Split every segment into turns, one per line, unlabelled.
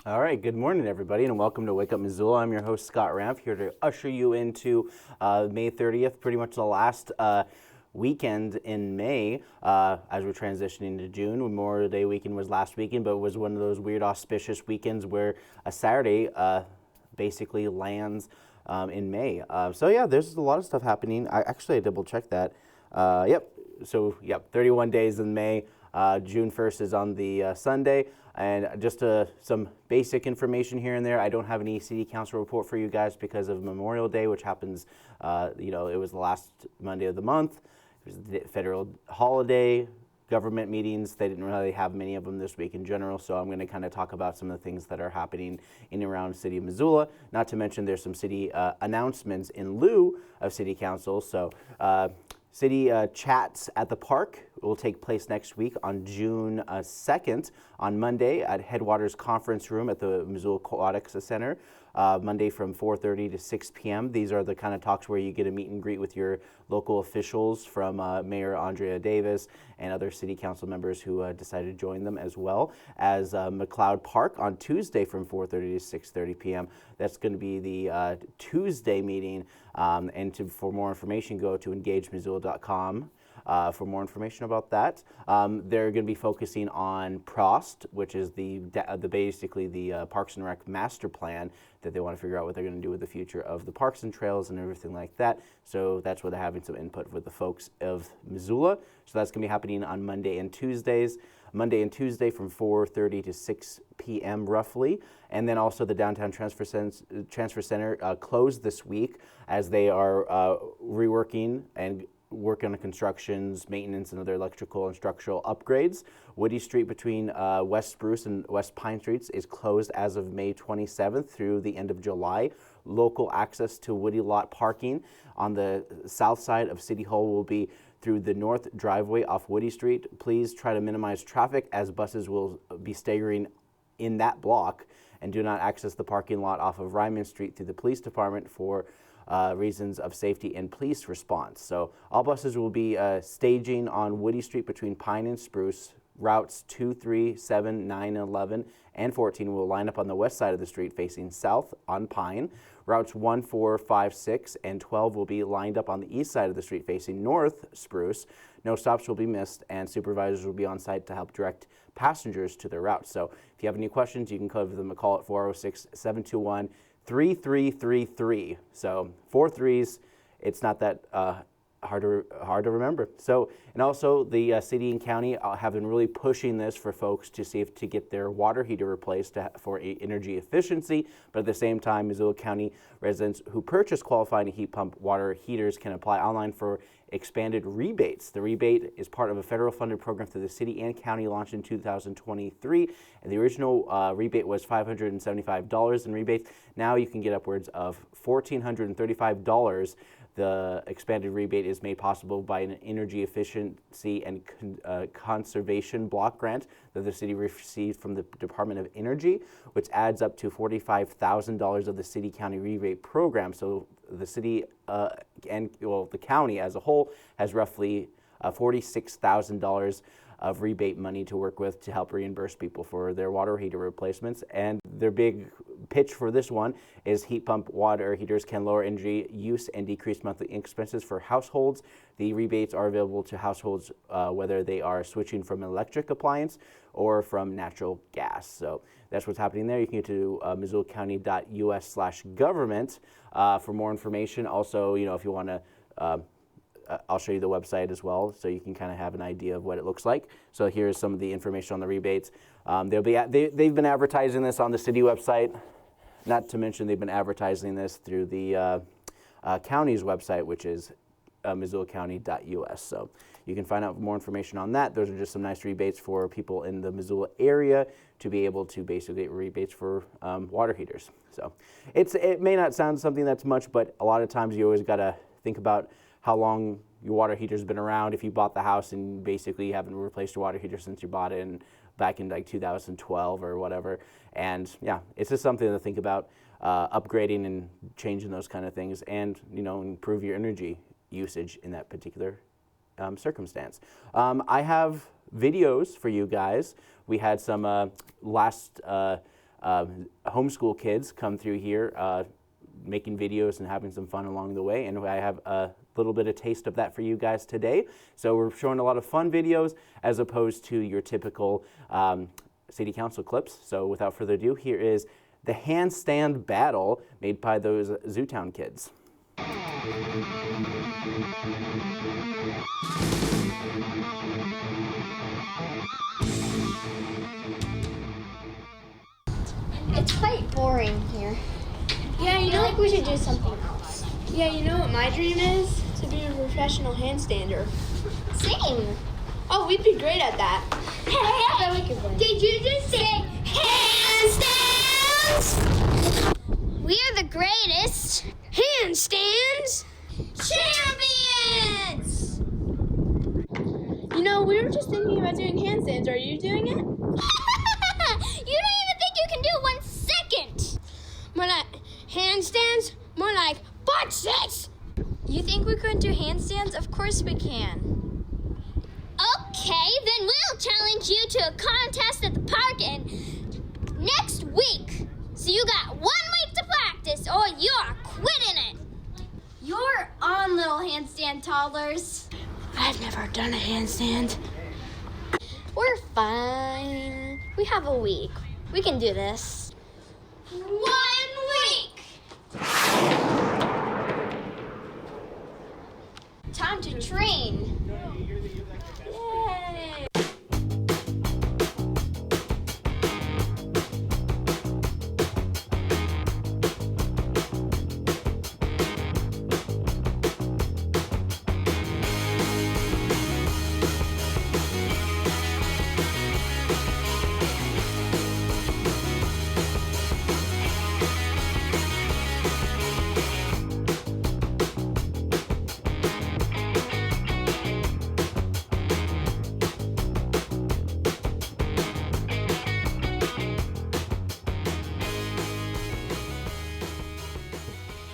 All right, good morning, everybody, and welcome to Wake Up Missoula. I'm your host, Scott Ramp, here to usher you into May 30th, pretty much the last weekend in May as we're transitioning to June. Memorial Day weekend was last weekend, but it was one of those weird auspicious weekends where a Saturday basically lands in May. So yeah, there's a lot of stuff happening. I double-checked that. Yep, 31 days in May. June 1st is on the Sunday. And just some basic information here and there. I don't have any city council report for you guys because of Memorial Day, which happens, it was the last Monday of the month. It was the federal holiday, government meetings. They didn't really have many of them this week in general, so I'm going to kind of talk about some of the things that are happening in and around the city of Missoula. Not to mention there's some city announcements in lieu of city council. So city chats at the park will take place next week on June 2nd on Monday at Headwaters Conference Room at the Missoula Aquatics Center. Monday from 4:30 to 6 p.m. These are the kind of talks where you get a meet and greet with your local officials from Mayor Andrea Davis and other city council members who decided to join them, as well as McLeod Park on Tuesday from 4:30 to 6:30 p.m. That's going to be the Tuesday meeting. For more information, go to engagemissoula.com. For more information about that. They're going to be focusing on PROST, which is basically the Parks and Rec master plan that they want to figure out what they're going to do with the future of the parks and trails and everything like that. So that's where they're having some input with the folks of Missoula. So that's going to be happening on Monday and Tuesdays. Monday and Tuesday from 4:30 to 6 p.m. roughly. And then also the downtown transfer center closed this week as they are reworking and work on the constructions, maintenance, and other electrical and structural upgrades. Woody Street between West Spruce and West Pine Streets is closed as of May 27th through the end of July. Local access to Woody Lot parking on the south side of City Hall will be through the north driveway off Woody Street. Please try to minimize traffic as buses will be staggering in that block, and do not access the parking lot off of Ryman Street through the police department for reasons of safety and police response. So all buses will be staging on Woody Street between Pine and Spruce. Routes 2, 3, 7, 9, 11, and 14 will line up on the west side of the street facing south on Pine. Routes 1, 4, 5, 6, and 12 will be lined up on the east side of the street facing north Spruce. No stops will be missed, and supervisors will be on site to help direct passengers to their routes. So if you have any questions, you can give them a call at 406-721-3333. So 4 3s, it's not that hard to remember. So, and also the city and county have been really pushing this for folks to see if to get their water heater replaced for energy efficiency. But at the same time, Missoula County residents who purchase qualifying heat pump water heaters can apply online for expanded rebates. The rebate is part of a federal funded program through the city and county launched in 2023. And the original rebate was $575 in rebates. Now you can get upwards of $1,435. The expanded rebate is made possible by an energy efficiency and conservation block grant that the city received from the Department of Energy, which adds up to $45,000 of the city-county rebate program. So the city the county as a whole has roughly $46,000 of rebate money to work with to help reimburse people for their water heater replacements. And their big pitch for this one is heat pump water heaters can lower energy use and decrease monthly expenses for households. The rebates are available to households whether they are switching from an electric appliance or from natural gas. So that's what's happening there. You can go to missoulacounty.us/government for more information. Also, if you want to I'll show you the website as well, so you can kind of have an idea of what it looks like. So here's some of the information on the rebates. They've been advertising this on the city website. Not to mention they've been advertising this through the county's website, which is missoulacounty.us. So you can find out more information on that. Those are just some nice rebates for people in the Missoula area to be able to basically get rebates for water heaters. So it may not sound something that's much, but a lot of times you always got to think about how long your water heater's been around. If you bought the house and basically you haven't replaced your water heater since you bought it back in like 2012 or whatever. And yeah, it's just something to think about, upgrading and changing those kind of things, and improve your energy usage in that particular circumstance. I have videos for you guys. We had some last homeschool kids come through here making videos and having some fun along the way, and I have a little bit of taste of that for you guys today. So we're showing a lot of fun videos as opposed to your typical city council clips. So without further ado, here is the handstand battle made by those Zootown kids.
It's quite boring here.
Yeah,
I feel like we should do something else.
Yeah, you know what my dream is? To be a professional handstander.
Same.
Oh, we'd be great at that.
Hey, did you just say handstands? We are the greatest handstands champions!
You know, we were just thinking about doing handstands. Are you doing it?
You don't even think you can do 1 second! More like handstands, more like butt sits!
You think we couldn't do handstands? Of course we can.
Okay, then we'll challenge you to a contest at the park next week. So you got 1 week to practice or you're quitting it.
You're on, little handstand toddlers.
I've never done a handstand.
We're fine. We have a week. We can do this.
1 week!
Time to train.
Yay!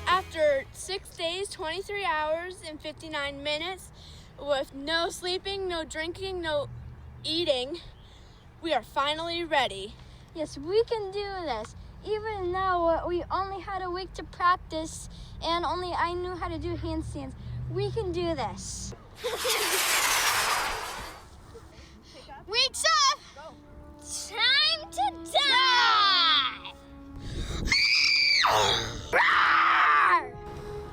After 6 days, 23 hours, and 59 minutes, with no sleeping, no drinking, no eating, we are finally ready.
Yes, we can do this. Even though we only had a week to practice and only I knew how to do handstands, we can do this.
Weeks up! Time to die!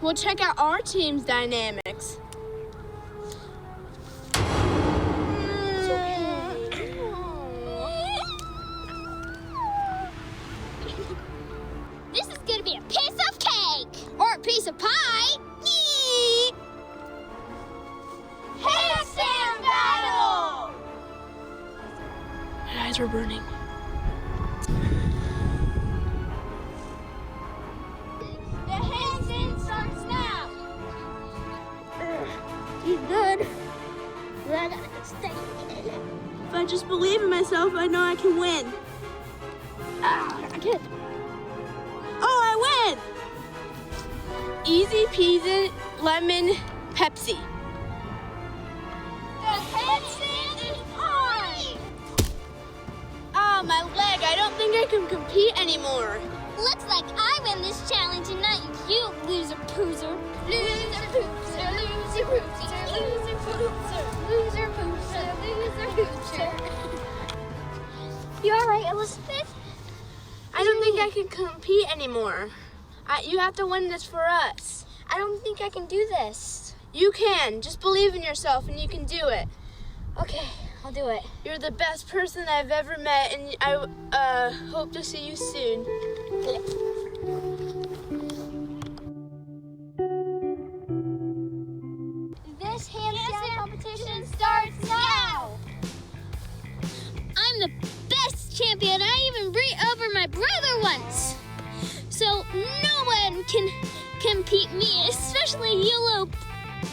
We'll check out our team's dynamics.
This is gonna be a piece of cake! Or a piece of pie! Yee! Handstand battle!
My eyes were burning.
The handstand starts now!
He's good.
I gotta stay.
If I just believe in myself, I know I can win. I can't. Oh, I win! Easy peasy lemon Pepsi.
The handstand is on!
Oh, my leg. I don't think I can compete anymore.
Looks like I win this challenge and not you, loser poozer. Loser poozer, loser poozer, loser poozer, loser poozer, loser poozer. You alright, Elizabeth?
I don't think I can compete anymore. You have to win this for us.
I don't think I can do this.
You can. Just believe in yourself and you can do it.
Okay, I'll do it.
You're the best person I've ever met, and I hope to see you soon.
This handstand competition starts now! I'm the best champion. I even beat over my brother once. So no one can compete me, especially you, little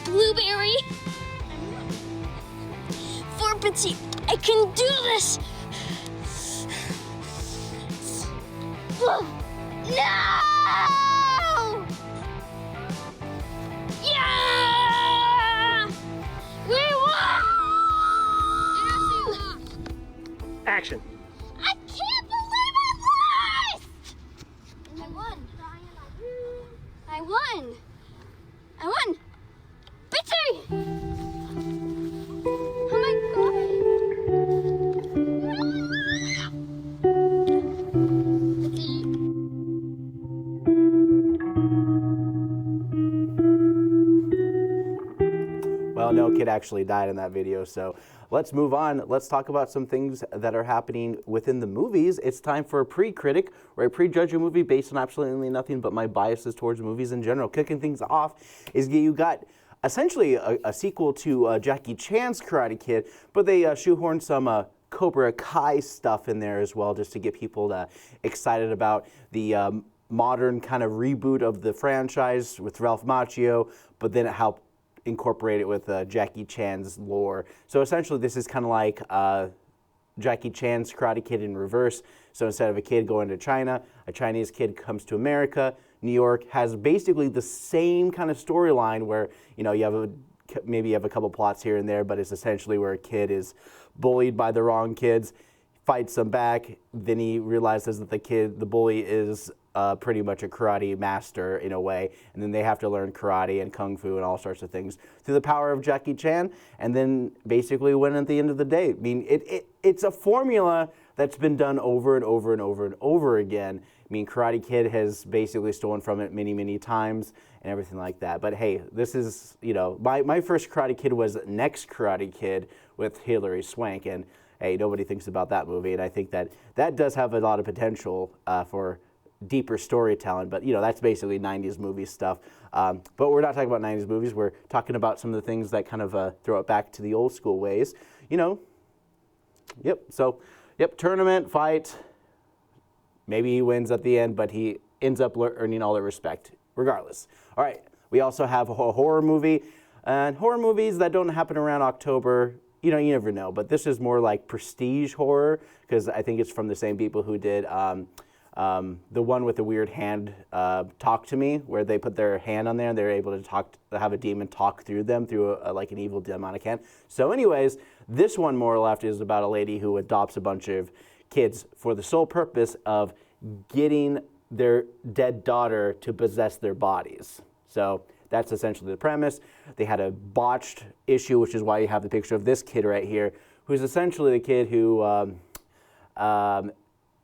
blueberry. For petite, I can do this. No! Yeah! We won!
Action.
I can't believe I won!
Well, no kid actually died in that video, so let's move on. Let's talk about some things that are happening within the movies. It's time for a pre-critic, where I prejudge a movie based on absolutely nothing but my biases towards movies in general. Kicking things off is you got essentially a sequel to Jackie Chan's Karate Kid, but they shoehorned some Cobra Kai stuff in there as well, just to get people excited about the modern kind of reboot of the franchise with Ralph Macchio, but then it helped incorporate it with Jackie Chan's lore. So essentially this is kind of like Jackie Chan's Karate Kid in reverse. So instead of a kid going to China, a Chinese kid comes to America. New York has basically the same kind of storyline where, you know, maybe you have a couple plots here and there, but it's essentially where a kid is bullied by the wrong kids, fights them back, then he realizes that the bully is pretty much a karate master in a way, and then they have to learn karate and kung fu and all sorts of things through the power of Jackie Chan, and then basically win at the end of the day. I mean, it's a formula that's been done over and over and over and over again. I mean, Karate Kid has basically stolen from it many, many times and everything like that. But hey, this is, you know, my first Karate Kid was Next Karate Kid with Hilary Swank, and hey, nobody thinks about that movie, and I think that does have a lot of potential for deeper storytelling, but you know, that's basically 90s movie stuff. But we're not talking about 90s movies, we're talking about some of the things that kind of throw it back to the old school ways. You know, tournament, fight, maybe he wins at the end, but he ends up earning all the respect, regardless. All right, we also have a horror movie, and horror movies that don't happen around October, you know, you never know, but this is more like prestige horror, because I think it's from the same people who did the one with the weird hand, Talk to Me, where they put their hand on there and they're able to have a demon talk through them through like an evil demonic hand. So anyways, this one more or less is about a lady who adopts a bunch of kids for the sole purpose of getting their dead daughter to possess their bodies. So that's essentially the premise. They had a botched issue, which is why you have the picture of this kid right here, who's essentially the kid who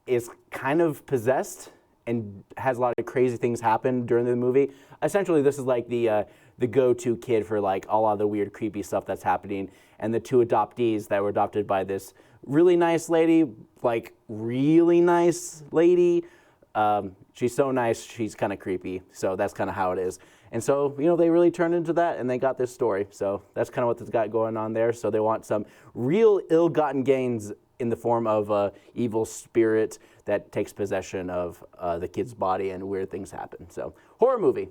is kind of possessed and has a lot of crazy things happen during the movie. Essentially, this is like the go-to kid for like a lot of the weird, creepy stuff that's happening. And the two adoptees that were adopted by this really nice lady, like really nice lady. She's so nice, she's kind of creepy. So that's kind of how it is. And so, you know, they really turned into that and they got this story. So that's kind of what they've got going on there. So they want some real ill-gotten gains in the form of an evil spirit that takes possession of the kid's body and weird things happen. So, horror movie.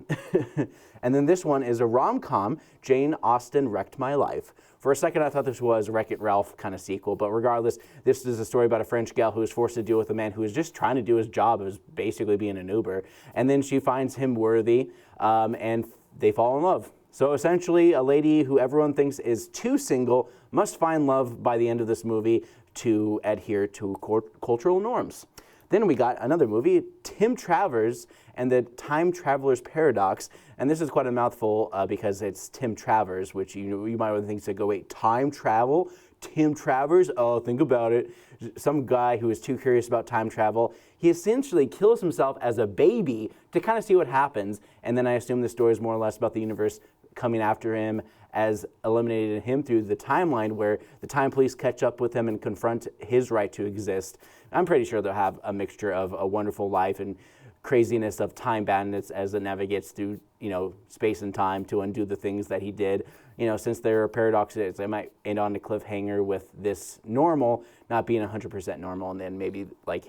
And then this one is a rom-com, Jane Austen Wrecked My Life. For a second, I thought this was Wreck-It Ralph kind of sequel, but regardless, this is a story about a French gal who is forced to deal with a man who is just trying to do his job as basically being an Uber. And then she finds him worthy, and they fall in love. So essentially, a lady who everyone thinks is too single must find love by the end of this movie to adhere to cultural norms. Then we got another movie, Tim Travers and the Time Traveler's Paradox. And this is quite a mouthful because it's Tim Travers, which you might want to think, go, wait, time travel? Tim Travers? Oh, think about it. Some guy who is too curious about time travel. He essentially kills himself as a baby to kind of see what happens. And then I assume the story is more or less about the universe coming after him as eliminated him through the timeline where the time police catch up with him and confront his right to exist. I'm pretty sure they'll have a mixture of A Wonderful Life and craziness of time bandits as it navigates through, you know, space and time to undo the things that he did. You know, since there are paradoxes, they might end on a cliffhanger with this normal not being 100% normal, and then maybe like,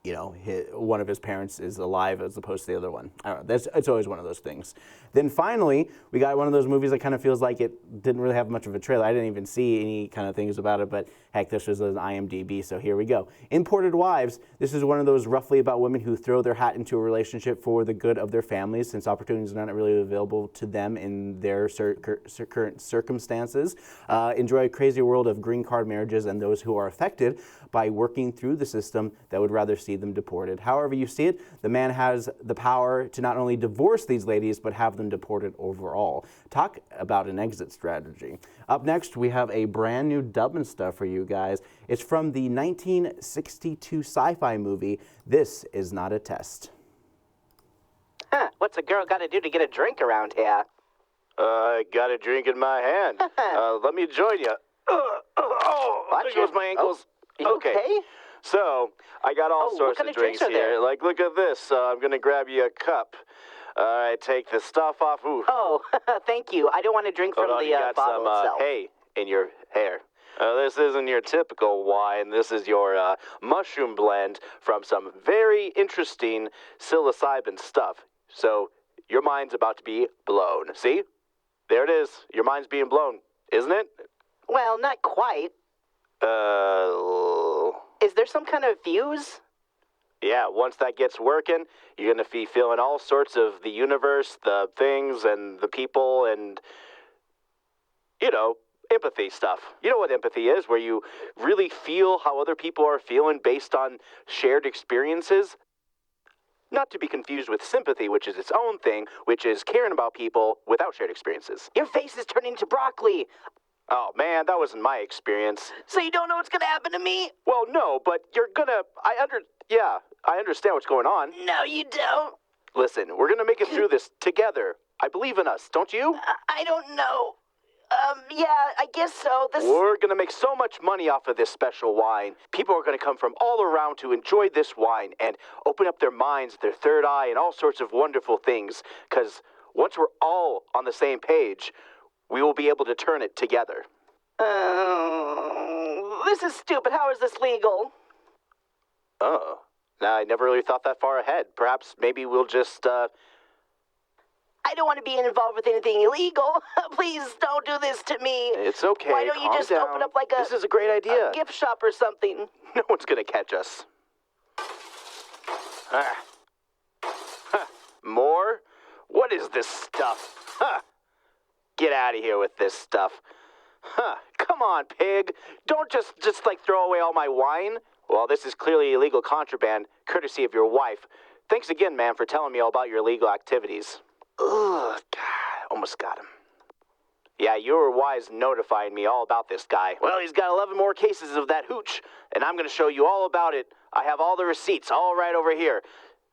you know, one of his parents is alive as opposed to the other one. I don't know. It's always one of those things. Then finally, we got one of those movies that kind of feels like it didn't really have much of a trailer. I didn't even see any kind of things about it, but heck, this was an IMDb, so here we go. Imported Wives. This is one of those roughly about women who throw their hat into a relationship for the good of their families, since opportunities are not really available to them in their current circumstances. Enjoy a crazy world of green card marriages and those who are affected by working through the system that would rather see them deported. However you see it, the man has the power to not only divorce these ladies, but have them deported overall. Talk about an exit strategy. Up next, we have a brand new dub and stuff for you guys. It's from the 1962 sci-fi movie, This Is Not a Test.
What's a girl got to do to get a drink around here?
I got a drink in my hand. Let me join you. There goes my ankles.
Okay.
So, I got all sorts
kind
of
of drinks
drinks
are there?
here. Like, look at this. I'm going to grab you a cup. All right, take the stuff off. Ooh.
Oh, thank you. I don't want to drink from
Hold on,
the
you got
bottle
some
itself.
hay in your hair. This isn't your typical wine. This is your mushroom blend from some very interesting psilocybin stuff. So, your mind's about to be blown. See? There it is. Your mind's being blown, isn't it?
Well, not quite. Is there some kind of fuse?
Yeah, once that gets working, you're going to be feeling all sorts of the universe, the things, and the people, and, empathy stuff. You know what empathy is, where you really feel how other people are feeling based on shared experiences? Not to be confused with sympathy, which is its own thing, which is caring about people without shared experiences.
Your face is turning to broccoli.
Oh, man, that wasn't my experience.
So you don't know what's going to happen to me?
Well, no, but you're gonna... I understand what's going on.
No, you don't.
Listen, we're gonna make it through this together. I believe in us, don't you?
I don't know. Yeah, I guess so.
We're gonna make so much money off of this special wine. People are gonna come from all around to enjoy this wine and open up their minds, their third eye, and all sorts of wonderful things. Because once we're all on the same page, we will be able to turn it together.
This is stupid. How is this legal?
Oh. Now, I never really thought that far ahead. Perhaps maybe we'll just,
I don't want to be involved with anything illegal. Please don't do this to me.
It's okay.
Why don't you
Calm
just
down.
open up like
This is a great idea.
a gift shop or something?
No one's gonna catch us. More? What is this stuff? Get out of here with this stuff. Come on, pig. Don't just throw away all my wine. Well, this is clearly illegal contraband, courtesy of your wife. Thanks again, man, for telling me all about your illegal activities. Ugh, God, almost got him. Yeah, you were wise notifying me all about this guy. Well, he's got 11 more cases of that hooch, and I'm going to show you all about it. I have all the receipts all right over here.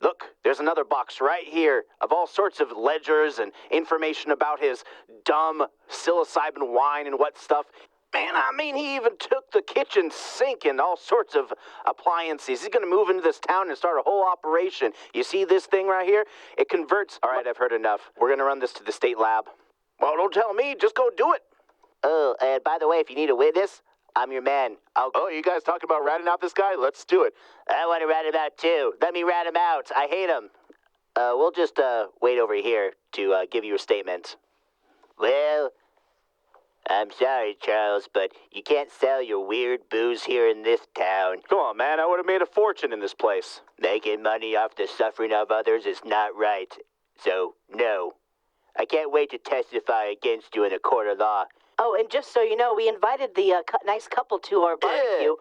Look, there's another box right here of all sorts of ledgers and information about his dumb psilocybin wine and what stuff. Man, I mean, he even took the kitchen sink and all sorts of appliances. He's going to move into this town and start a whole operation. You see this thing right here? It converts... All right, I've heard enough. We're going to run this to the state lab. Well, don't tell me. Just go do it.
Oh, and by the way, if you need a witness, I'm your man.
Oh, you guys talking about ratting out this guy? Let's do it.
I want to rat him out, too. Let me rat him out. I hate him. We'll just wait over here to give you a statement. Well... I'm sorry, Charles, but you can't sell your weird booze here in this town.
Come on, man. I would have made a fortune in this place.
Making money off the suffering of others is not right. So, no. I can't wait to testify against you in a court of law. Oh, and just so you know, we invited the nice couple to our barbecue.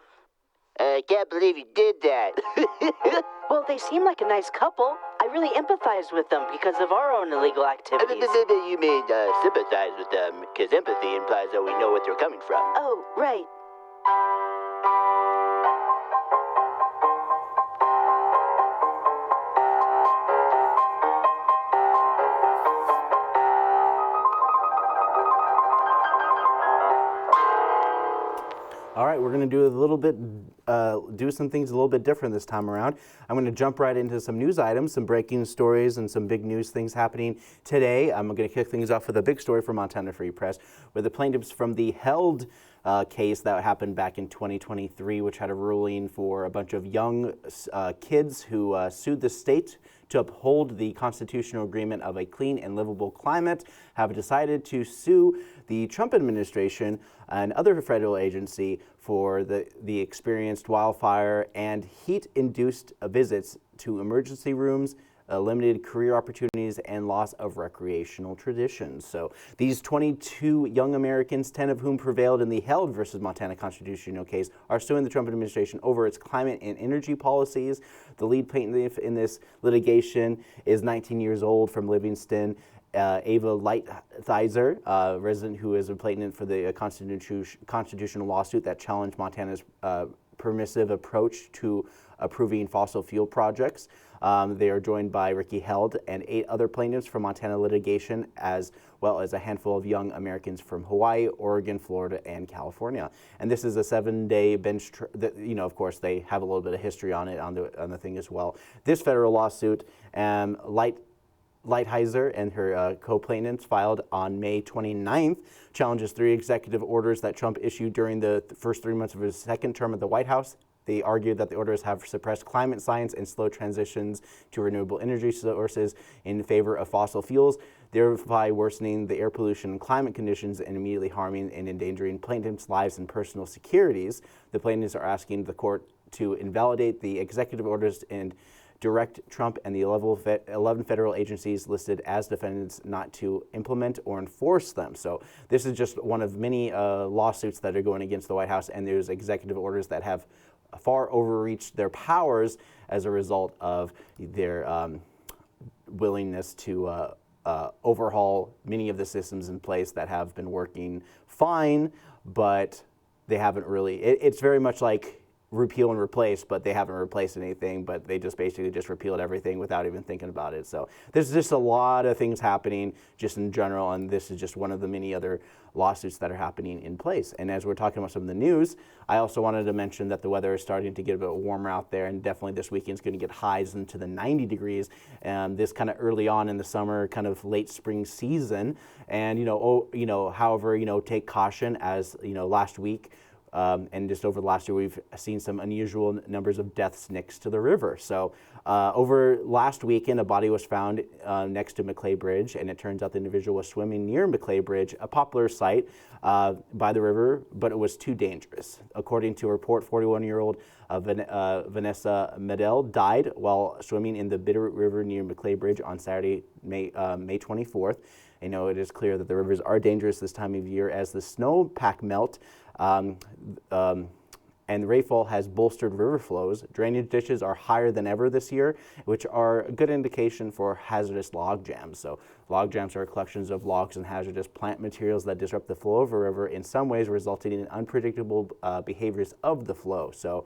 I can't believe you did that. Well, they seem like a nice couple. I really empathize with them because of our own illegal activities.
You mean sympathize with them, because empathy implies that we know what they're coming from.
Oh, right.
All right, we're going to do some things a little bit different this time around. I'm going to jump right into some news items, some breaking stories, and some big news things happening today. I'm going to kick things off with a big story from Montana Free Press, where the plaintiffs from the held case that happened back in 2023, which had a ruling for a bunch of young kids who sued the state to uphold the constitutional agreement of a clean and livable climate, have decided to sue the Trump administration and other federal agency for the experienced wildfire and heat-induced visits to emergency rooms, limited career opportunities, and loss of recreational traditions. So these 22 young Americans, 10 of whom prevailed in the Held versus Montana constitutional case, are suing the Trump administration over its climate and energy policies. The lead plaintiff in this litigation is 19 years old from Livingston. Ahve Lighthizer, resident who is a plaintiff for the constitutional lawsuit that challenged Montana's permissive approach to approving fossil fuel projects. They are joined by Ricky Held and 8 other plaintiffs from Montana litigation, as well as a handful of young Americans from Hawaii, Oregon, Florida, and California. And this is a 7-day bench. Of course, they have a little bit of history on it on the thing as well. This federal lawsuit, Lighthizer and her co-plaintiffs filed on May 29th, challenges 3 executive orders that Trump issued during the first 3 months of his second term at the White House. They argued that the orders have suppressed climate science and slow transitions to renewable energy sources in favor of fossil fuels, thereby worsening the air pollution and climate conditions and immediately harming and endangering plaintiffs' lives and personal securities. The plaintiffs are asking the court to invalidate the executive orders and direct Trump and the 11 federal agencies listed as defendants not to implement or enforce them. So this is just one of many lawsuits that are going against the White House, and there's executive orders that have far overreached their powers as a result of their willingness to overhaul many of the systems in place that have been working fine, but they haven't really. It's very much like repeal and replace, but they haven't replaced anything, but they just basically just repealed everything without even thinking about it. So there's just a lot of things happening just in general, and this is just one of the many other lawsuits that are happening in place. And as we're talking about some of the news, I also wanted to mention that the weather is starting to get a bit warmer out there, and definitely this weekend's going to get highs into the 90 degrees, and this kind of early on in the summer, kind of late spring season. And however, take caution, as last week, and just over the last year, we've seen some unusual numbers of deaths next to the river. So over last weekend, a body was found next to McClay Bridge, and it turns out the individual was swimming near McClay Bridge, a popular site by the river, but it was too dangerous. According to a report, 41-year-old Vanessa Medell died while swimming in the Bitterroot River near McClay Bridge on Saturday, May 24th. It is clear that the rivers are dangerous this time of year as the snowpack melt and rainfall has bolstered river flows. Drainage ditches are higher than ever this year, which are a good indication for hazardous log jams. So log jams are collections of logs and hazardous plant materials that disrupt the flow of a river, in some ways resulting in unpredictable behaviors of the flow. So,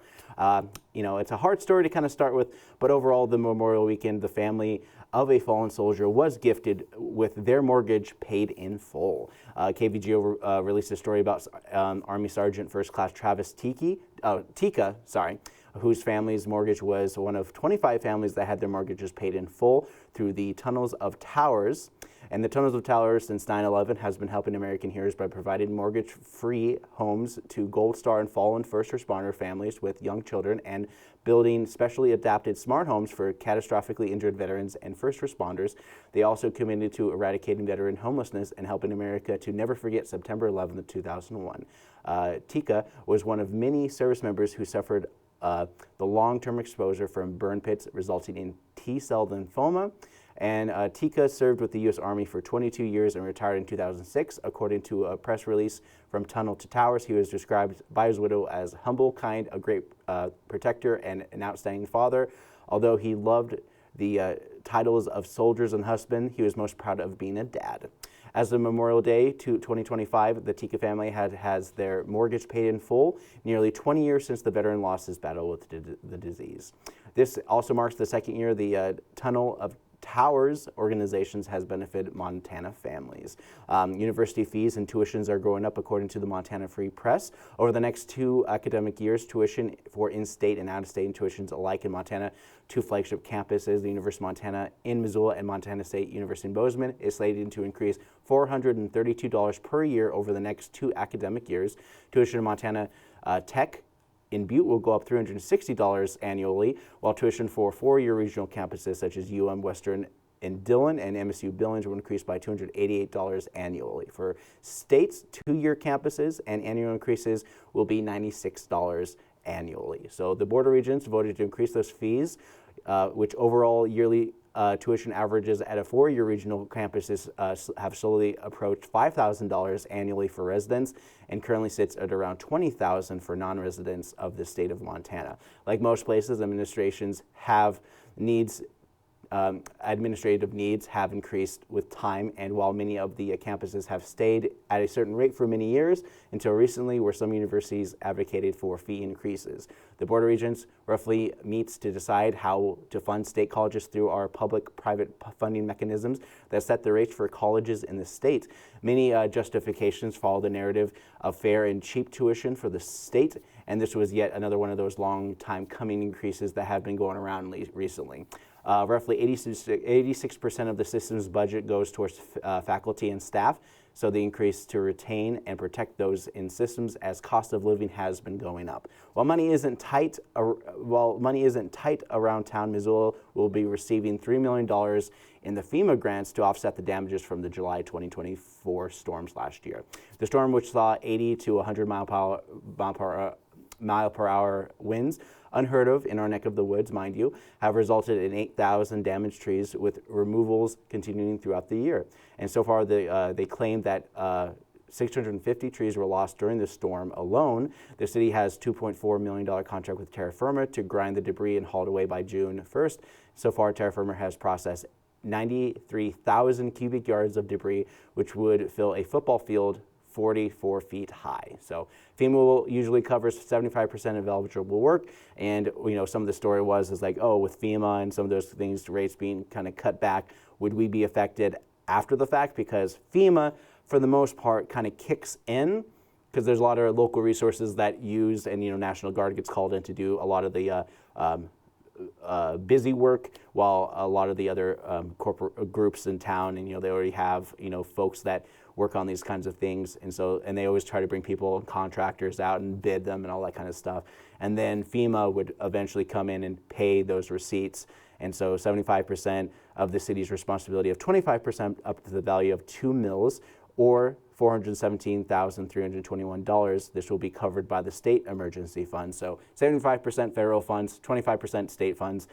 it's a hard story to kind of start with, but overall, the Memorial Weekend, the family of a fallen soldier was gifted with their mortgage paid in full. KVGO released a story about Army Sergeant First Class Travis Tika, whose family's mortgage was one of 25 families that had their mortgages paid in full through the Tunnels of Towers. And the Tunnels of Towers since 9/11 has been helping American heroes by providing mortgage-free homes to Gold Star and fallen first responder families with young children, and building specially adapted smart homes for catastrophically injured veterans and first responders. They also committed to eradicating veteran homelessness and helping America to never forget September 11th, 2001. Tika was one of many service members who suffered the long-term exposure from burn pits resulting in T-cell lymphoma. And Tika served with the U.S. Army for 22 years and retired in 2006. According to a press release from Tunnel to Towers, he was described by his widow as humble, kind, a great protector, and an outstanding father. Although he loved the titles of soldiers and husband, he was most proud of being a dad. As of Memorial Day 2025, the Tika family has their mortgage paid in full, nearly 20 years since the veteran lost his battle with the disease. This also marks the second year the Tunnel of Towers organizations has benefited Montana families. University fees and tuitions are going up according to the Montana Free Press. Over the next 2 academic years, tuition for in-state and out-of-state tuitions alike in Montana, 2 flagship campuses, the University of Montana in Missoula and Montana State University in Bozeman, is slated to increase $432 per year over the next 2 academic years. Tuition in Montana Tech in Butte will go up $360 annually, while tuition for 4-year regional campuses such as Western in Dillon and MSU Billings will increase by $288 annually. For states, 2-year campuses and annual increases will be $96 annually. So the border regions voted to increase those fees, which overall yearly tuition averages at a 4-year regional campuses have slowly approached $5,000 annually for residents, and currently sits at around $20,000 for non-residents of the state of Montana. Like most places, administrations have needs administrative needs have increased with time, and while many of the campuses have stayed at a certain rate for many years, until recently, where some universities advocated for fee increases. The Board of Regents roughly meets to decide how to fund state colleges through our public-private funding mechanisms that set the rates for colleges in the state. Many justifications follow the narrative of fair and cheap tuition for the state, and this was yet another one of those long time coming increases that have been going around recently. Roughly 86% of the system's budget goes towards faculty and staff, so the increase to retain and protect those in systems as cost of living has been going up. While money isn't tight around town, Missoula will be receiving $3 million in the FEMA grants to offset the damages from the July 2024 storms last year. The storm, which saw 80 to 100 mile per hour winds, unheard of in our neck of the woods, mind you, have resulted in 8,000 damaged trees, with removals continuing throughout the year. And so far, they claim that 650 trees were lost during the storm alone. The city has $2.4 million contract with terra firma to grind the debris and haul it away by June 1st. So far, terra firma has processed 93,000 cubic yards of debris, which would fill a football field 44 feet high. So FEMA usually covers 75% of eligible work, and some of the story is like, oh, with FEMA and some of those things, rates being kind of cut back, would we be affected after the fact? Because FEMA, for the most part, kind of kicks in, because there's a lot of local resources that use, and National Guard gets called in to do a lot of the busy work, while a lot of the other corporate groups in town, and they already have folks that work on these kinds of things, and they always try to bring people and contractors out and bid them and all that kind of stuff. And then FEMA would eventually come in and pay those receipts. And so 75% of the city's responsibility of 25% up to the value of 2 mills, or $417,321. This will be covered by the state emergency fund. So 75% federal funds, 25% state funds.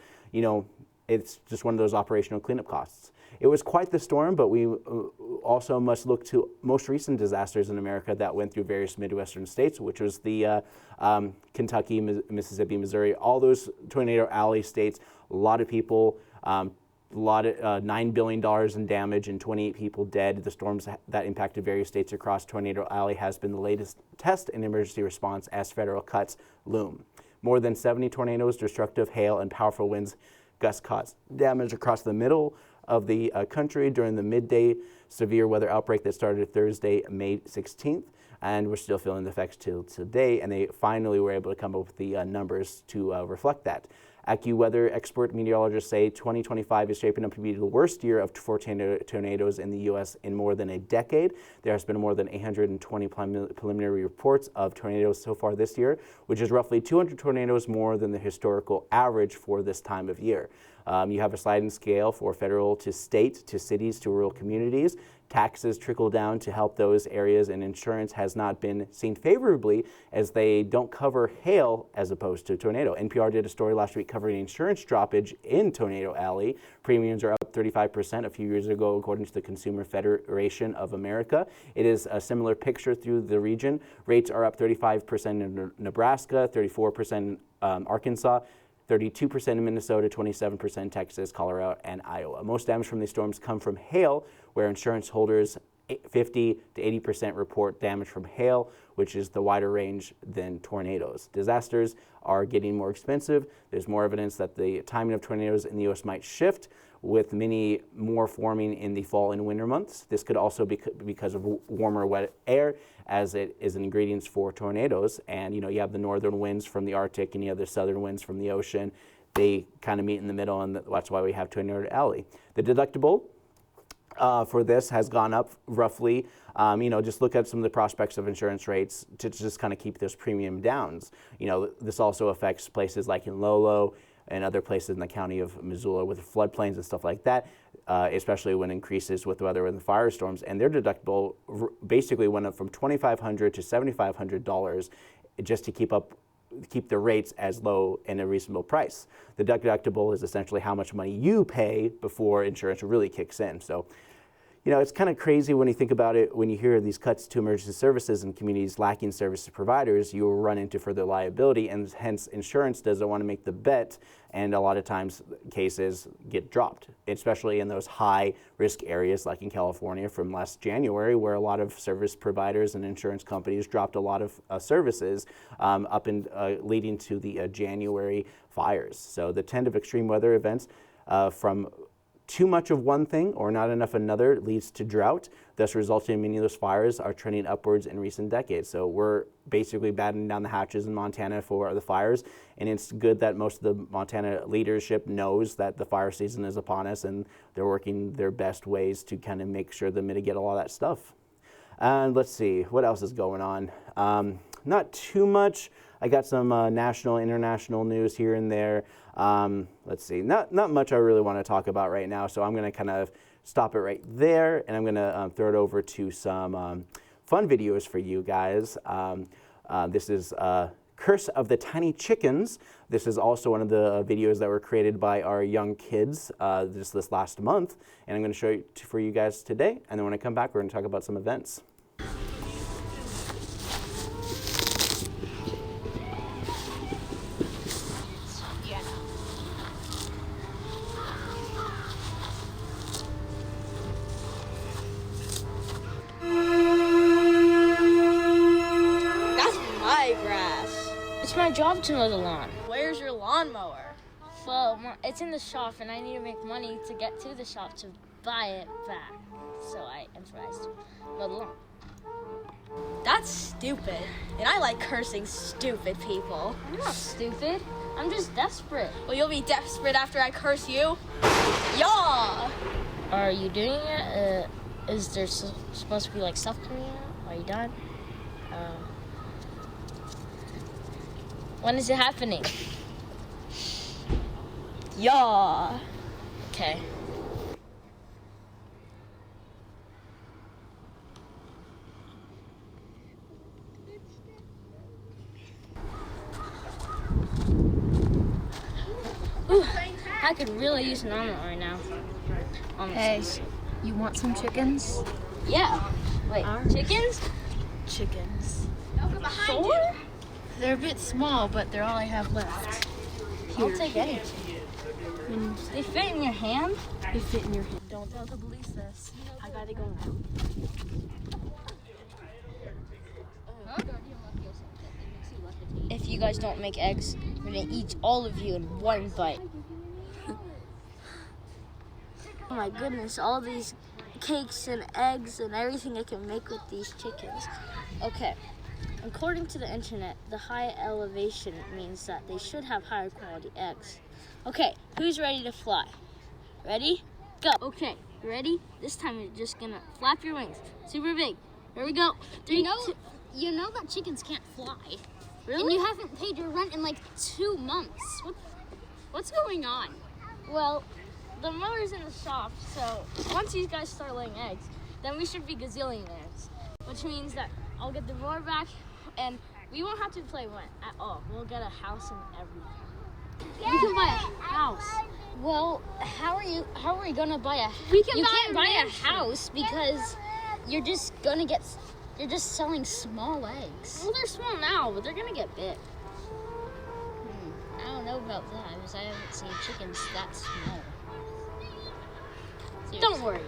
It's just one of those operational cleanup costs. It was quite the storm, but we also must look to most recent disasters in America that went through various Midwestern states, which was the Kentucky, Mississippi, Missouri, all those tornado alley states. A lot of people, $9 billion in damage and 28 people dead. The storms that impacted various states across Tornado Alley has been the latest test in emergency response as federal cuts loom. More than 70 tornadoes, destructive hail, and powerful winds gusts caused damage across the middle of the country during the midday severe weather outbreak that started Thursday, May 16th. And we're still feeling the effects till today, and they finally were able to come up with the numbers to reflect that. AccuWeather expert meteorologists say 2025 is shaping up to be the worst year for tornadoes in the U.S. in more than a decade. There has been more than 820 preliminary reports of tornadoes so far this year, which is roughly 200 tornadoes more than the historical average for this time of year. You have a sliding scale for federal to state, to cities, to rural communities. Taxes trickle down to help those areas, and insurance has not been seen favorably as they don't cover hail as opposed to tornado. NPR did a story last week covering insurance droppage in Tornado Alley. Premiums are up 35% a few years ago, according to the Consumer Federation of America. It is a similar picture through the region. Rates are up 35% in Nebraska, 34% in Arkansas, 32% in Minnesota, 27% in Texas, Colorado, and Iowa. Most damage from these storms come from hail, where insurance holders 50 to 80% report damage from hail, which is the wider range than tornadoes. Disasters are getting more expensive. There's more evidence that the timing of tornadoes in the U.S. might shift, with many more forming in the fall and winter months. This could also be because of warmer, wet air, as it is an ingredient for tornadoes. And you have the northern winds from the Arctic, and you have the southern winds from the ocean. They kind of meet in the middle, and that's why we have Tornado Alley. The deductible for this has gone up roughly. Just look at some of the prospects of insurance rates to just kind of keep those premium downs. This also affects places like in Lolo and other places in the county of Missoula with floodplains and stuff like that, especially when increases with weather and the firestorms. And their deductible basically went up from $2,500 to $7,500 just to keep the rates as low and a reasonable price. The deductible is essentially how much money you pay before insurance really kicks in. So You know, it's kind of crazy when you think about it, when you hear these cuts to emergency services and communities lacking service providers, you will run into further liability, and hence insurance doesn't want to make the bet, and a lot of times cases get dropped, especially in those high risk areas like in California from last January, where a lot of service providers and insurance companies dropped a lot of services up in leading to the January fires. So the trend of extreme weather events from too much of one thing or not enough another leads to drought, thus resulting in many of those fires are trending upwards in recent decades. So we're basically battening down the hatches in Montana for the fires, and it's good that most of the Montana leadership knows that the fire season is upon us, and they're working their best ways to kind of make sure to mitigate all that stuff. And let's see, what else is going on? Not too much. I got some national, international news here and there. Let's see, not much I really want to talk about right now, so I'm going to kind of stop it right there, and I'm going to throw it over to some fun videos for you guys. This is Curse of the Tiny Chickens. This is also one of the videos that were created by our young kids this last month, and I'm going to show it for you guys today, and then when I come back, we're going to talk about some events.
It's my job to mow the lawn.
Where's your lawnmower?
Well, it's in the shop, and I need to make money to get to the shop to buy it back. So I improvised mow the lawn.
That's stupid. And I like cursing stupid people.
I'm not stupid. I'm just desperate.
Well, you'll be desperate after I curse you. Yaw!
Are you doing it? Is there supposed to be like stuff coming out? Are you done? When is it happening?
Yaw!
Okay. Ooh, I could really use an omelet right now.
Hey, you want some chickens?
Yeah. Wait, chickens?
Chickens.
Four?
They're a bit small, but they're all I have left.
I'll take anything. They fit in your hand?
They fit in your hand. Don't tell the police this. I gotta go now.
If you guys don't make eggs, I'm gonna eat all of you in one bite. Oh my goodness, all these cakes and eggs and everything I can make with these chickens. Okay, according to the internet, the high elevation means that they should have higher quality eggs. Okay, who's ready to fly? Ready? Go. Okay, ready? This time you're just gonna flap your wings. Super big. Here we go.
You know that chickens can't fly.
Really?
And you haven't paid your rent in like 2 months. What's going on?
Well, the mother's in the shop, so once these guys start laying eggs, then we should be gazillionaires, which means that I'll get the roar back, and we won't have to play rent at all. We'll get a house and everything. We can buy a house.
Well, how are we gonna buy a?
You
buy
can't
a
buy a
mansion.
house because you're just selling small eggs. Well, they're small now, but they're gonna get big. I don't know about that because I haven't seen chickens that small. Seriously. Don't worry.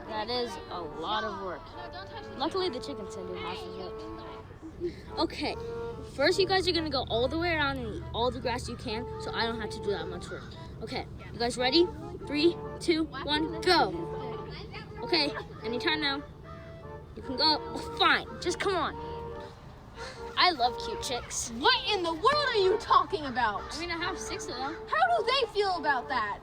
That is a lot of work. Luckily, the chickens can do half of it. Okay, first you guys are gonna go all the way around and eat all the grass you can, so I don't have to do that much work. Okay, you guys ready? 3, 2, 1, go. Okay, anytime now. You can go. Oh, fine, just come on. I love cute chicks.
What in the world are you talking about?
I mean, I have 6 of them.
How do they feel about that?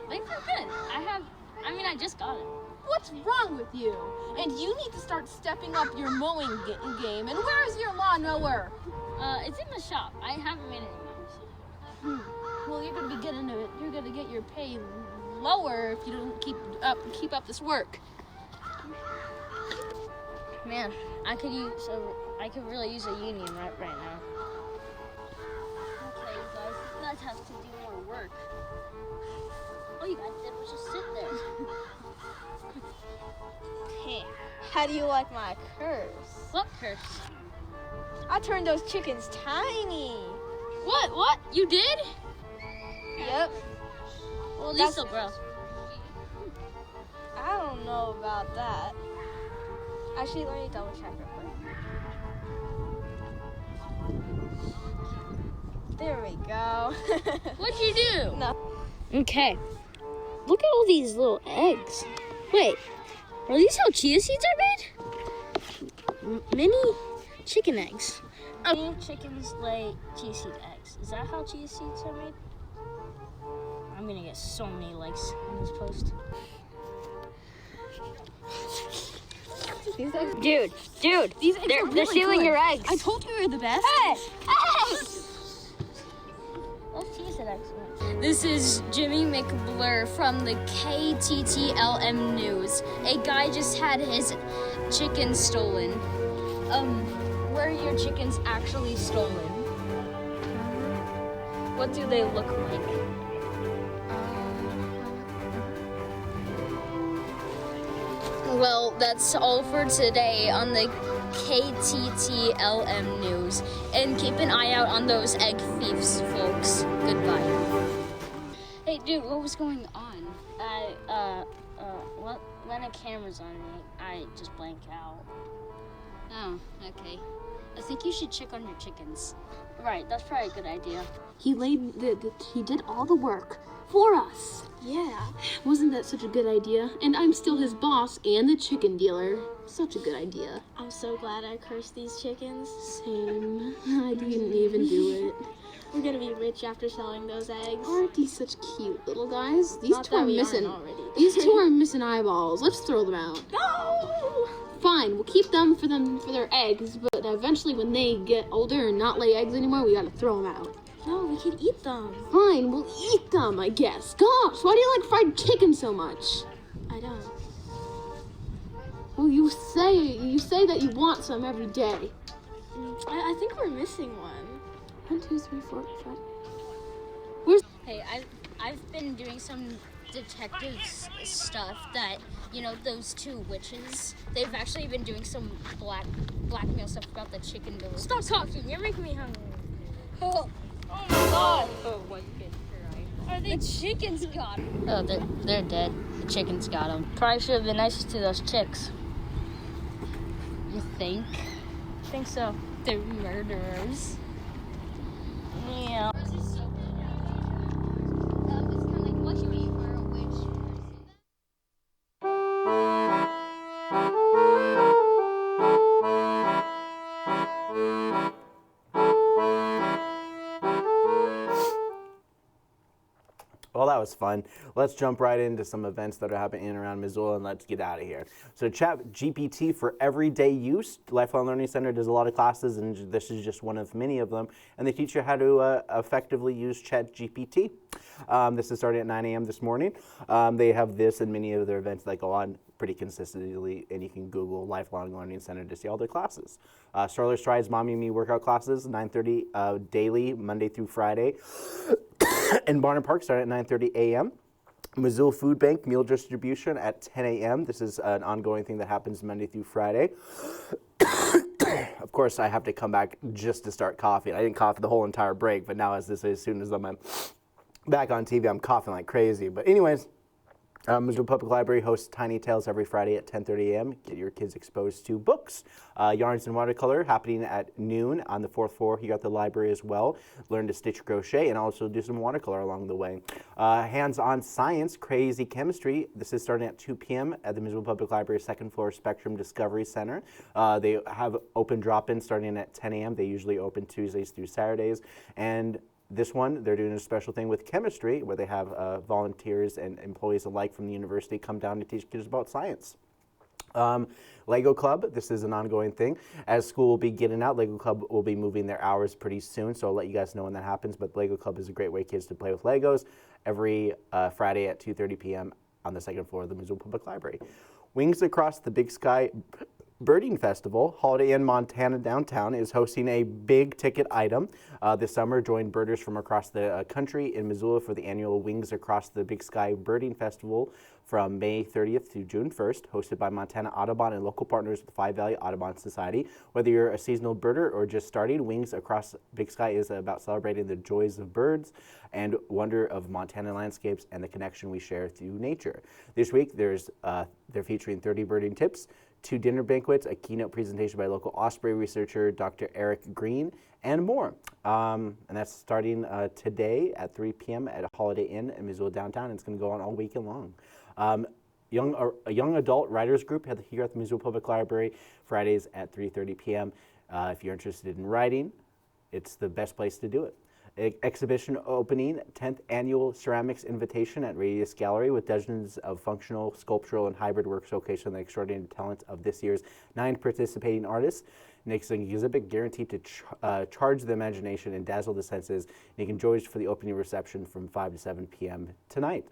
They feel good. I just got it.
What's wrong with you? And you need to start stepping up your mowing game. And where's your lawnmower?
It's in the shop. I haven't made any money.
Well, you're gonna be getting it. You're gonna get your pay lower if you don't keep up this work.
Man, I could really use a union right now. Okay, you guys have to do more work.
How do you like my curse?
What curse?
I turned those chickens tiny.
What? You did?
Yep.
Well, these still grow.
I don't know about that. Actually, let me double check real quick. There we go.
What'd you do?
No.
Okay. Look at all these little eggs. Wait, are these how chia seeds are made? Mini chicken eggs. Many chickens lay chia seed eggs. Is that how chia seeds are made? I'm gonna get so many likes on this post. Dude,
These eggs are really
they're stealing
good.
your eggs.
I told you you're the best.
Hey! Those chia seed eggs. This is Jimmy McBlur from the KTTLM News. A guy just had his chickens stolen. Were your chickens actually stolen? What do they look like? Well, that's all for today on the KTTLM News. And keep an eye out on those egg thieves, folks. Goodbye. Hey, dude, what was going on? When a camera's on me, I just blank out. Oh, okay. I think you should check on your chickens. Right, that's probably a good idea.
He he did all the work for us.
Yeah.
Wasn't that such a good idea? And I'm still his boss and the chicken dealer. Such a good idea.
I'm so glad I cursed these chickens.
Same. I didn't even do it.
We're gonna be rich after selling those eggs.
Aren't these such cute little guys? These
Not
two
that
are
we
missing.
aren't already.
These two are missing eyeballs. Let's throw them out.
No!
Fine, we'll keep them for their eggs, but eventually when they get older and not lay eggs anymore, we gotta throw them out.
No, we can eat them.
Fine, we'll eat them, I guess. Gosh, why do you like fried chicken so much?
I don't.
Well, you say that you want some every day.
I think we're missing one.
1, 2, 3, 4, 5.
Hey, I've been doing some detective stuff that, those two witches, they've actually been doing some blackmail stuff about the chicken village.
Stop talking. You're making me hungry.
Oh my god! Oh, what good for
The chickens got it.
Oh, they're dead. The chickens got them. Probably should have been nicer to those chicks. You think?
I think so.
They're murderers. Yeah.
Well, that was fun. Let's jump right into some events that are happening in and around Missoula, and let's get out of here. So ChatGPT for everyday use. Lifelong Learning Center does a lot of classes, and this is just one of many of them. And they teach you how to effectively use ChatGPT. This is starting at 9 a.m. this morning. They have this and many other events that go on pretty consistently, and you can Google Lifelong Learning Center to see all their classes. Stroller Strides Mommy and Me workout classes, 9:30 daily, Monday through Friday. In Barnard Park, starting at 9:30 a.m. Missoula Food Bank meal distribution at 10 a.m. This is an ongoing thing that happens Monday through Friday. Of course, I have to come back just to start coughing. I didn't cough the whole entire break, but now as soon as I'm back on TV, I'm coughing like crazy. But anyways, Missoula Public Library hosts Tiny Tales every Friday at 10:30 a.m. Get your kids exposed to books. Yarns and Watercolor happening at noon on the 4th floor here at the library as well. Learn to stitch crochet and also do some watercolor along the way. Hands-on Science, Crazy Chemistry. This is starting at 2 p.m. at the Missoula Public Library 2nd floor Spectrum Discovery Center. They have open drop-in starting at 10 a.m. They usually open Tuesdays through Saturdays. And this one, they're doing a special thing with chemistry where they have volunteers and employees alike from the university come down to teach kids about science. Lego Club, this is an ongoing thing. As school will be getting out, Lego Club will be moving their hours pretty soon, so I'll let you guys know when that happens. But Lego Club is a great way kids to play with Legos every Friday at 2:30 p.m. on the 2nd floor of the Missoula Public Library. Wings Across the Big Sky Birding Festival. Holiday Inn Montana Downtown is hosting a big ticket item this summer. Join birders from across the country in Missoula for the annual Wings Across the Big Sky Birding Festival from May 30th to June 1st, hosted by Montana Audubon and local partners with the Five Valley Audubon Society. Whether you're a seasonal birder or just starting, Wings Across Big Sky is about celebrating the joys of birds and wonder of Montana landscapes and the connection we share through nature. This week, they're featuring 30 birding tips, 2 dinner banquets, a keynote presentation by local osprey researcher Dr. Eric Green, and more. And that's starting today at 3 p.m. at a Holiday Inn in Missoula Downtown. It's going to go on all weekend long. A young adult writers group here at the Missoula Public Library, Fridays at 3:30 p.m. If you're interested in writing, it's the best place to do it. Exhibition opening, 10th Annual Ceramics Invitation at Radius Gallery with dozens of functional, sculptural, and hybrid works showcasing the extraordinary talent of this year's 9 participating artists. Next exhibit guaranteed to charge the imagination and dazzle the senses. And you can join us for the opening reception from 5 to 7 p.m. tonight.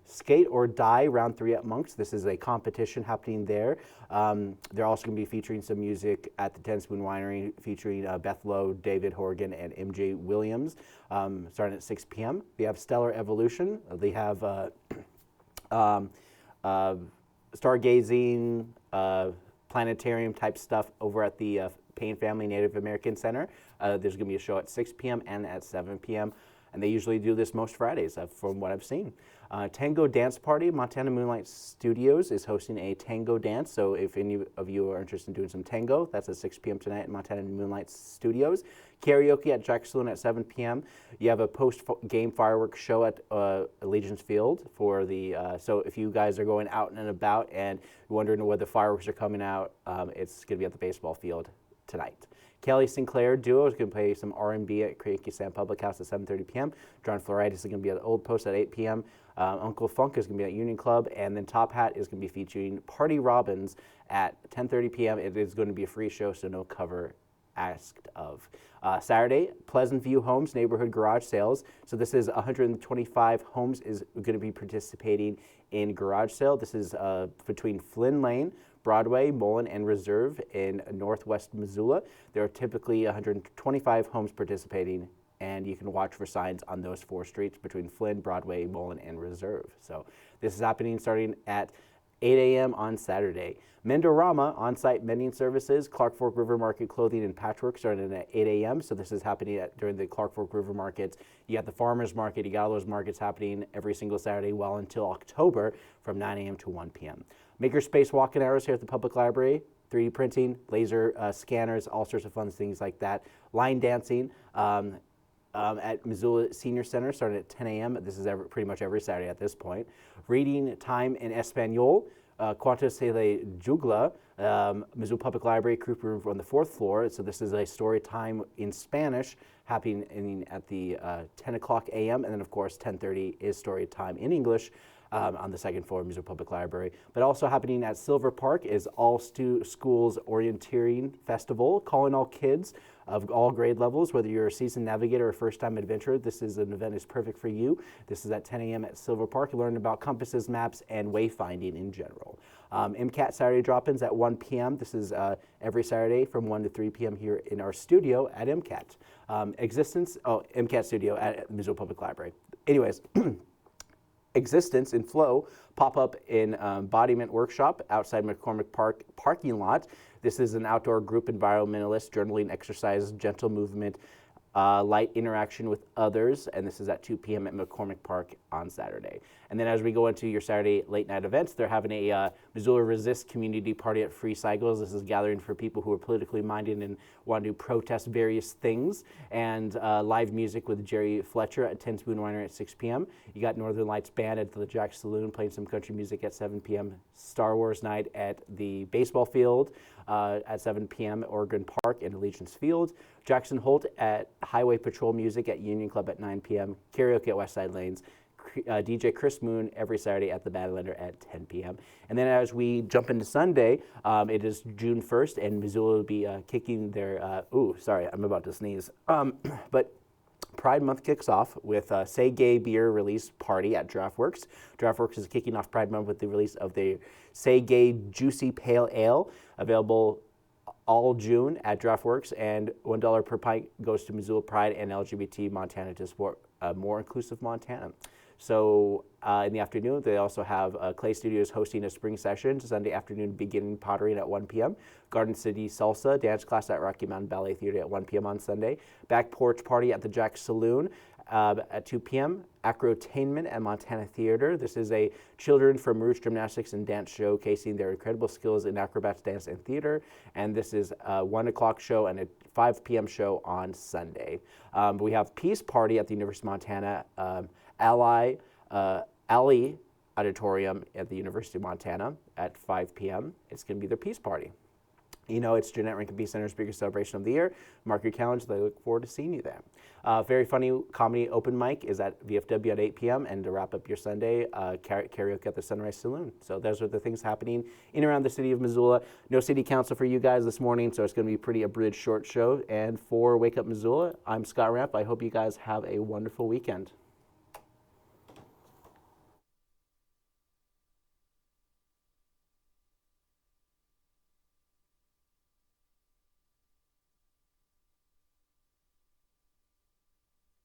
Skate or Die Round 3 at Monks. This is a competition happening there. They're also going to be featuring some music at the Ten Spoon Winery featuring Beth Lowe, David Horgan, and MJ Williams, starting at 6 p.m. They have Stellar Evolution. They have stargazing, planetarium type stuff over at the Payne Family Native American Center. There's going to be a show at 6 p.m. and at 7 p.m. And they usually do this most Fridays, from what I've seen. Tango Dance Party, Montana Moonlight Studios is hosting a tango dance. So if any of you are interested in doing some tango, that's at 6 p.m. tonight at Montana Moonlight Studios. Karaoke at Jack Saloon at 7 p.m. You have a post-game fireworks show at Allegiance Field for the. So if you guys are going out and about and wondering where the fireworks are coming out, it's going to be at the baseball field tonight. Kelly Sinclair Duo is going to play some R&B at Creaky Sam Public House at 7:30 p.m. John Florides is going to be at Old Post at 8 p.m. Uncle Funk is going to be at Union Club, and then Top Hat is going to be featuring Party Robbins at 10:30 p.m. It is going to be a free show, so no cover asked of. Saturday, Pleasant View Homes Neighborhood Garage Sales. So this is 125 homes is going to be participating in garage sale. This is between Flynn Lane, Broadway, Mullen, and Reserve in northwest Missoula. There are typically 125 homes participating, and you can watch for signs on those 4 streets between Flynn, Broadway, Mullen, and Reserve. So this is happening starting at 8 a.m. on Saturday. Mendorama on-site mending services, Clark Fork River Market clothing and patchwork starting at 8 a.m. So this is happening during the Clark Fork River Markets. You got the farmers market. You got all those markets happening every single Saturday well until October from 9 a.m. to 1 p.m. Makerspace walk-in hours here at the public library. 3D printing, laser scanners, all sorts of fun things like that. Line dancing at Missoula Senior Center starting at 10 a.m. This is pretty much every Saturday at this point. Reading time in Espanol. Cuanto se le jugla, Missoula Public Library, Group Room on the 4th floor. So this is a story time in Spanish happening at the 10 o'clock a.m. And then, of course, 10:30 is story time in English on the 2nd floor of Missoula Public Library. But also happening at Silver Park is All Schools Orienteering Festival, calling all kids of all grade levels, whether you're a seasoned navigator or first-time adventurer. This is an event that's perfect for you. This is at 10 a.m. at Silver Park. You learn about compasses, maps, and wayfinding in general. MCAT Saturday drop-ins at 1 p.m. This is every Saturday from 1 to 3 p.m. here in our studio at MCAT. MCAT studio at Missoula Public Library. Anyways, Existence in Flow pop-up in embodiment workshop outside McCormick Park parking lot. This is an outdoor group environmentalist journaling exercise, gentle movement, light interaction with others, and this is at 2 p.m. at McCormick Park on Saturday. And then as we go into your Saturday late night events, they're having a Missoula Resist community party at Free Cycles. This is gathering for people who are politically minded and want to protest various things, and live music with Jerry Fletcher at 10 Spoon Winery at 6 p.m. You got Northern Lights Band at the Jack Saloon playing some country music at 7 p.m. Star Wars night at the baseball field at 7 p.m. Oregon Park and Allegiance Field. Jackson Holt at Highway Patrol Music at Union Club at 9 p.m. Karaoke at Westside Lanes. DJ Chris Moon every Saturday at the Badlander at 10 p.m. And then as we jump into Sunday, it is June 1st, and Missoula will be kicking their, sorry, I'm about to sneeze. But Pride Month kicks off with a Say Gay beer release party at DraftWorks. DraftWorks is kicking off Pride Month with the release of the Say Gay Juicy Pale Ale, available all June at DraftWorks, and $1 per pint goes to Missoula Pride and LGBT Montana to support a more inclusive Montana. So in the afternoon, they also have Clay Studios hosting a spring session, Sunday afternoon beginning pottering at 1 p.m. Garden City Salsa dance class at Rocky Mountain Ballet Theater at 1 p.m. on Sunday. Back porch party at the Jack Saloon at 2 p.m. Acrotainment at Montana Theater. This is a children from Rouge Gymnastics and Dance showcasing their incredible skills in acrobats, dance, and theater. And this is a 1 o'clock show and a 5 p.m. show on Sunday. We have Peace Party at the University of Montana. Alley Auditorium at the University of Montana at 5 p.m. It's going to be their Peace Party. You know, it's Jeanette Rankin Peace Center's biggest celebration of the year. Mark your calendars. I look forward to seeing you there. Very funny comedy open mic is at VFW at 8 p.m. And to wrap up your Sunday, karaoke at the Sunrise Saloon. So those are the things happening in and around the city of Missoula. No city council for you guys this morning, so it's going to be a pretty abridged short show. And for Wake Up Missoula, I'm Scott Ramp. I hope you guys have a wonderful weekend.